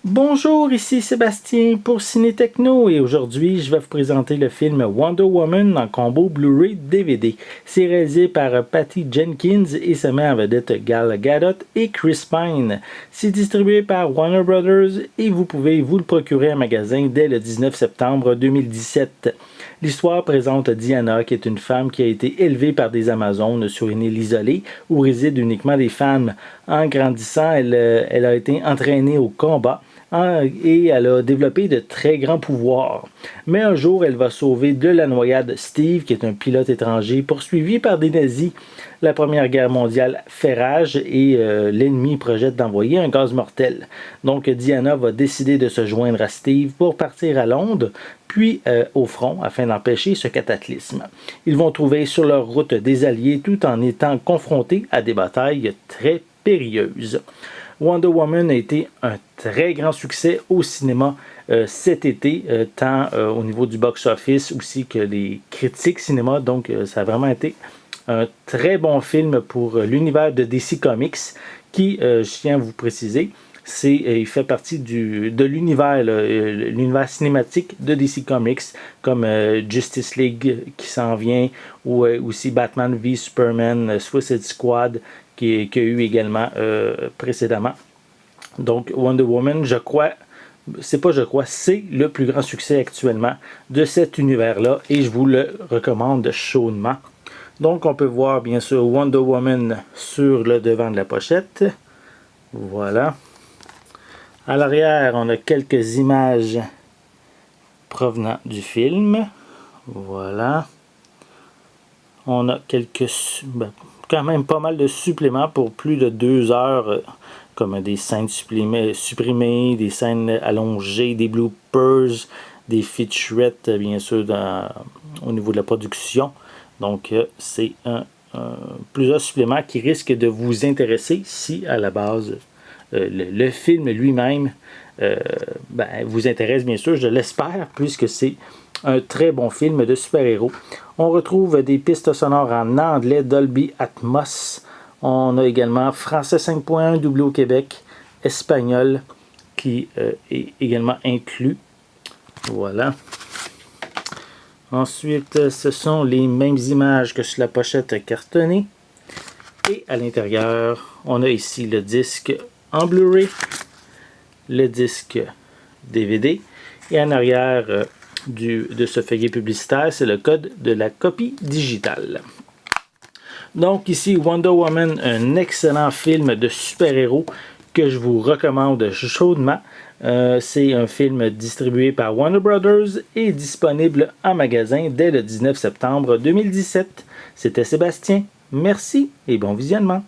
Bonjour, ici Sébastien pour Ciné Techno et aujourd'hui je vais vous présenter le film Wonder Woman en combo Blu-ray DVD. C'est réalisé par Patty Jenkins et se met en vedette Gal Gadot et Chris Pine. C'est distribué par Warner Brothers et vous pouvez vous le procurer en magasin dès le 19 septembre 2017. L'histoire présente Diana, qui est une femme qui a été élevée par des Amazones sur une île isolée où résident uniquement des femmes. En grandissant, elle a été entraînée au combat et elle a développé de très grands pouvoirs. Mais un jour, elle va sauver de la noyade Steve, qui est un pilote étranger poursuivi par des nazis. La Première Guerre mondiale fait rage et l'ennemi projette d'envoyer un gaz mortel. Donc Diana va décider de se joindre à Steve pour partir à Londres, puis au front afin d'empêcher ce cataclysme. Ils vont trouver sur leur route des alliés tout en étant confrontés à des batailles très périlleuses. Wonder Woman a été un très grand succès au cinéma cet été, tant au niveau du box-office aussi que les critiques cinéma. Donc, ça a vraiment été un très bon film pour l'univers de DC Comics qui, je tiens à vous préciser, il fait partie de l'univers cinématique de DC Comics, comme Justice League qui s'en vient, ou aussi Batman v Superman, Suicide Squad, qui a eu également précédemment. Donc Wonder Woman, c'est le plus grand succès actuellement de cet univers-là et je vous le recommande chaudement. Donc on peut voir bien sûr Wonder Woman sur le devant de la pochette. Voilà. À l'arrière, on a quelques images provenant du film. Voilà. On a quand même pas mal de suppléments pour plus de 2 heures, comme des scènes supprimées, des scènes allongées, des bloopers, des featurettes, bien sûr, au niveau de la production. Donc, c'est plusieurs suppléments qui risquent de vous intéresser si, à la base, le film lui-même vous intéresse, bien sûr, je l'espère, puisque c'est un très bon film de super-héros. On retrouve des pistes sonores en anglais Dolby Atmos. On a également français 5.1 doublé au Québec, espagnol qui est également inclus. Voilà. Ensuite, ce sont les mêmes images que sur la pochette cartonnée. Et à l'intérieur, on a ici le disque en Blu-ray, le disque DVD. Et en arrière de ce feuillet publicitaire, c'est le code de la copie digitale. Donc ici, Wonder Woman, un excellent film de super-héros que je vous recommande chaudement. C'est un film distribué par Warner Brothers et disponible en magasin dès le 19 septembre 2017. C'était Sébastien. Merci et bon visionnement.